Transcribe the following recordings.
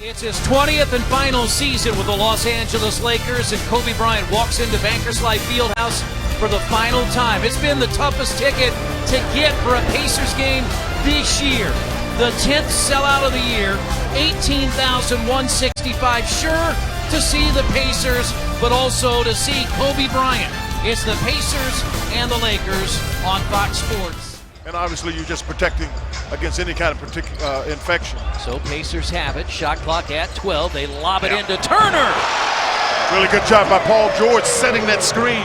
It's his 20th and final season with the Los Angeles Lakers, and Kobe Bryant walks into Bankers Life Fieldhouse for the final time. It's been the toughest ticket to get for a Pacers game this year. The 10th sellout of the year, 18,165. Sure to see the Pacers, but also to see Kobe Bryant. It's the Pacers and the Lakers on Fox Sports. And obviously you're just protecting against any kind of infection. So Pacers have it. Shot clock at 12. They lob it into Turner. Really good job by Paul George setting that screen.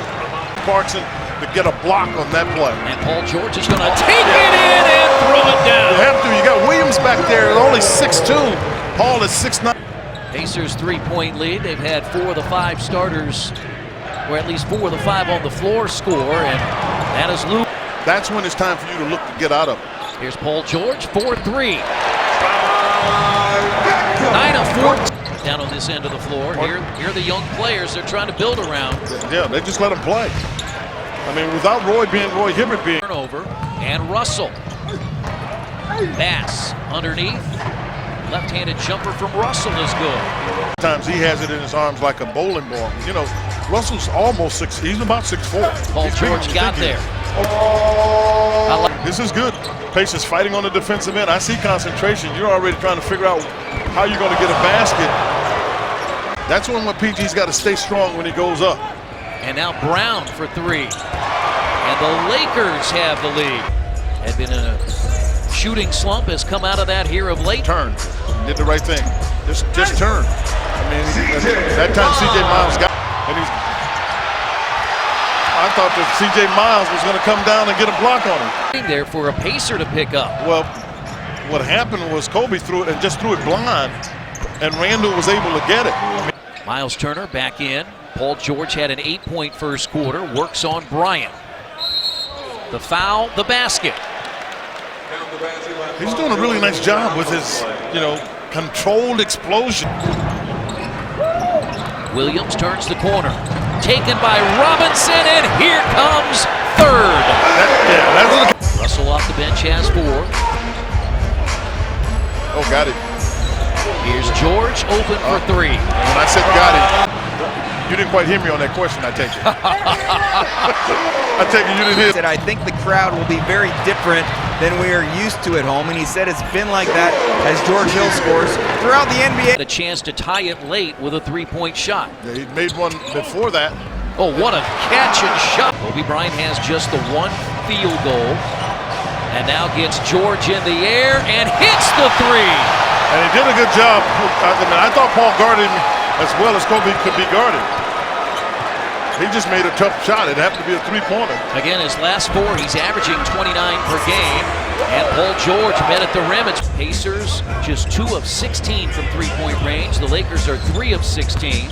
Clarkson to get a block on that play. And Paul George is going to take it in and throw it down. You have to. You got Williams back there at only 6'2". Paul is 6'9". Pacers 3-point lead. They've had 4 of the 5 starters, or at least 4 of the 5 on the floor score, and that is Luke. That's when it's time for you to look to get out of it. Here's Paul George, 4-3. 9 of 14 down on this end of the floor. Here are the young players they're trying to build around. Yeah, they just let them play. I mean, without Roy Hibbert being turnover, and Russell. Bass underneath. Left-handed jumper from Russell is good. Sometimes he has it in his arms like a bowling ball. You know, Russell's almost 6. He's about 6'4". Paul George got there. This is good. Pacers fighting on the defensive end. I see concentration. You're already trying to figure out how you're going to get a basket. That's when PG's got to stay strong when he goes up. And now Brown for 3. And the Lakers have the lead. Had been in a shooting slump, has come out of that here of late. Turn. Did the right thing. Just turn. I mean, that time C.J. Miles got, and I thought that C.J. Miles was going to come down and get a block on him. There for a Pacer to pick up. Well, what happened was Kobe threw it and just threw it blind, and Randall was able to get it. Miles Turner back in. Paul George had an 8-point first quarter. Works on Bryant. The foul, the basket. He's doing a really nice job with his, controlled explosion. Williams turns the corner. Taken by Robinson, and here comes third. Russell off the bench has 4. Oh, got it. Here's George open for 3. When I said got it, you didn't quite hear me on that question, I take it. I take it you didn't hear. He said, I think the crowd will be very different than we are used to at home, and he said it's been like that as George Hill scores throughout the NBA. A chance to tie it late with a 3-point shot. Yeah, he made one before that. Oh, what a catch and shot. Kobe Bryant has just the 1 field goal, and now gets George in the air and hits the 3. And he did a good job. I thought Paul guarded him as well as Kobe could be guarded. He just made a tough shot. It'd have to be a 3-pointer. Again, his last 4, he's averaging 29 per game. And Paul George met at the rim. It's Pacers just 2 of 16 from 3-point range. The Lakers are 3 of 16.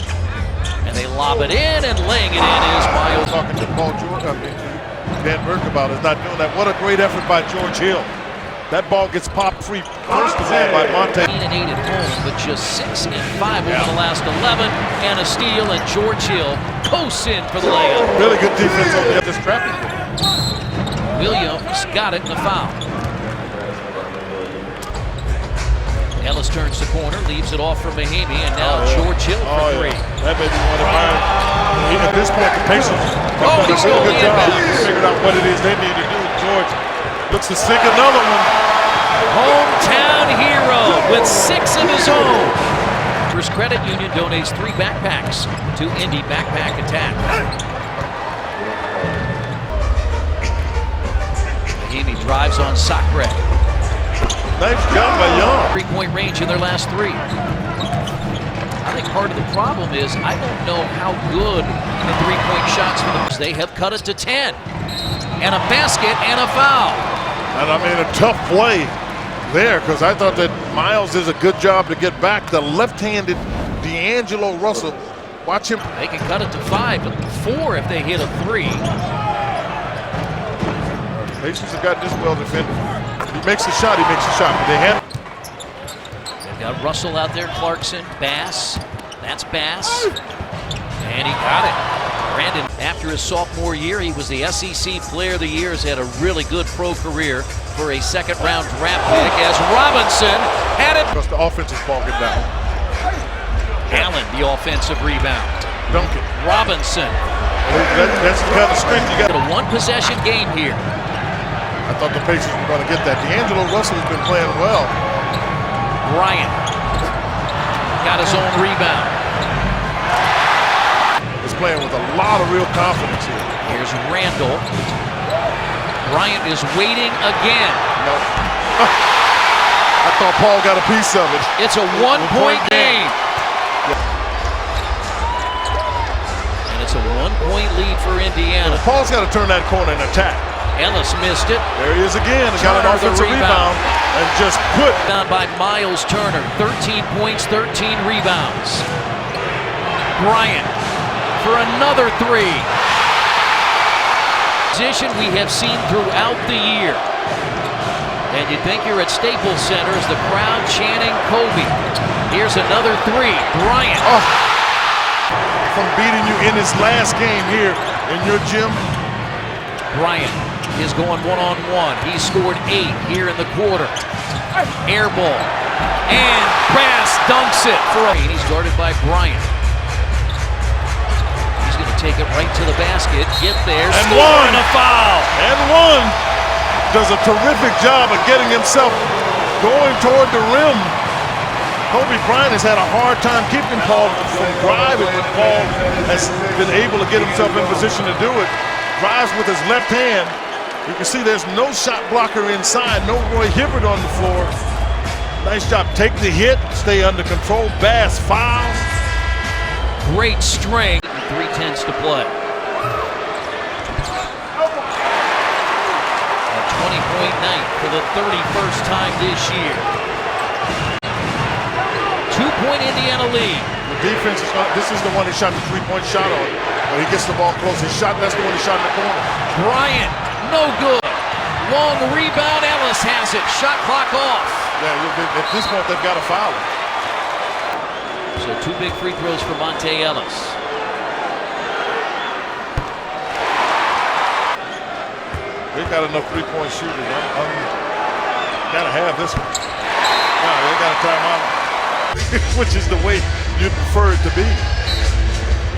And they lob it in, and laying it in is Miles. Talking to Paul George, Dan Burke about is not doing that. What a great effort by George Hill. That ball gets popped free first of all by Monte. 8 and 8 at home, but just 6 and 5 over the last 11. And a steal, and George Hill coasts in for the layup. Really good defense over the trapping. Williams got it in the foul. Ellis turns the corner, leaves it off for Mahimi, and now George Hill for 3. That may be one of mine. At this point, the Pacers have done a going really good job. Figured out what it is they need to do. George looks to sink another one. Hometown hero with 6 of his own. First Credit Union donates 3 backpacks to Indy Backpack Attack. Mahimi drives on Sacre. Nice job by Young. 3-point range in their last 3. I think part of the problem is I don't know how good the 3-point shots for them. They have cut it to 10. And a basket and a foul. And I mean a tough play there, because I thought that Miles does a good job to get back. The left-handed D'Angelo Russell. Watch him. They can cut it to 5, but 4 if they hit a 3. Pacers have got this well defended. He makes the shot, But they've got Russell out there, Clarkson, Bass. That's Bass. And he got it. Brandon, after his sophomore year, he was the SEC Player of the Year. Has had a really good pro career for a second-round draft pick as Robinson had it. Because the offensive ball get down. Allen, the offensive rebound. Duncan. Robinson. That's the kind of strength you got. A one-possession game here. I thought the Pacers were going to get that. D'Angelo Russell has been playing well. Bryant got his own rebound. He's playing with a lot of real confidence here. Here's Randall. Bryant is waiting again. No. I thought Paul got a piece of it. It's a one-point game. And it's a one-point lead for Indiana. Well, Paul's got to turn that corner and attack. Ellis missed it. There he is again. He got an offensive rebound and just put. Down by Miles Turner. 13 points, 13 rebounds. Bryant for another three. Position we have seen throughout the year. And you'd think you're at Staples Center as the crowd chanting Kobe. Here's another three. Bryant. Oh, from beating you in his last game here in your gym. Bryant is going one-on-one. He scored 8 here in the quarter. Air ball. And Bass dunks it for a. He's guarded by Bryant. He's going to take it right to the basket. Get there. And score one. And a foul. And one. Does a terrific job of getting himself going toward the rim. Kobe Bryant has had a hard time keeping Paul from driving, but Paul has been able to get himself in position to do it. Drives with his left hand. You can see there's no shot blocker inside, no Roy Hibbert on the floor. Nice job. Take the hit, stay under control. Bass fouls. Great strength. 3:10 to play. 20-point night for the 31st time this year. 2-point Indiana lead. The defense is not, this is the one he shot the three-point shot on. When he gets the ball close, that's the one he shot in the corner. Bryant, no good. Long rebound, Ellis has it. Shot clock off. Yeah, at this point, they've got to foul him. So 2 big free throws for Monte Ellis. They've got enough three-point shooters. Gotta have this one. No, they got a timeout, which is the way you prefer it to be.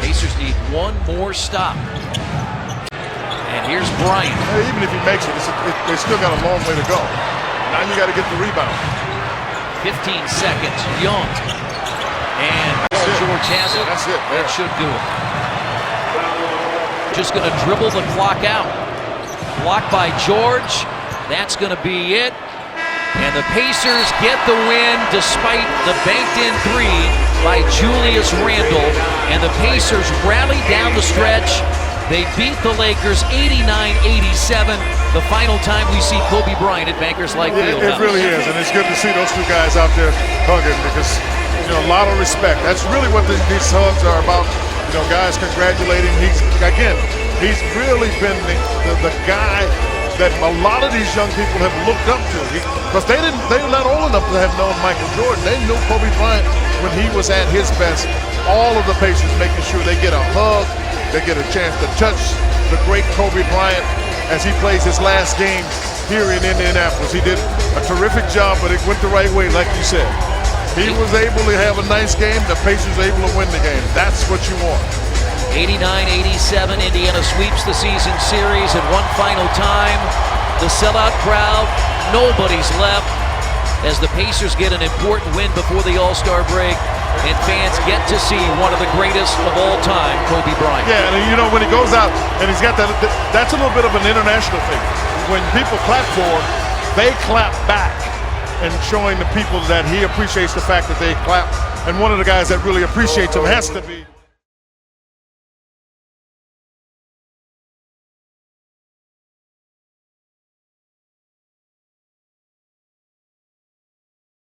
Pacers need one more stop. And here's Bryant. Even if he makes it, they still got a long way to go. Now you got to get the rebound. 15 seconds. Young. And George has it. That's it. That should do it. Just going to dribble the clock out. Blocked by George. That's going to be it. And the Pacers get the win despite the banked-in 3 by Julius Randle. And the Pacers rally down the stretch. They beat the Lakers 89-87. The final time we see Kobe Bryant at Bankers Life Field. It really is, and it's good to see those two guys out there hugging because, a lot of respect. That's really what these hugs are about. Guys congratulating. He's really been the guy that a lot of these young people have looked up to. Because they're not old enough to have known Michael Jordan. They knew Kobe Bryant when he was at his best. All of the Pacers making sure they get a hug, they get a chance to touch the great Kobe Bryant as he plays his last game here in Indianapolis. He did a terrific job, but it went the right way, like you said. He was able to have a nice game. The Pacers able to win the game. That's what you want. 89-87, Indiana sweeps the season series, and one final time, the sellout crowd, nobody's left, as the Pacers get an important win before the All-Star break, and fans get to see one of the greatest of all time, Kobe Bryant. Yeah, and when he goes out, and he's got that's a little bit of an international thing. When people clap for him, they clap back, and showing the people that he appreciates the fact that they clap, and one of the guys that really appreciates him has to be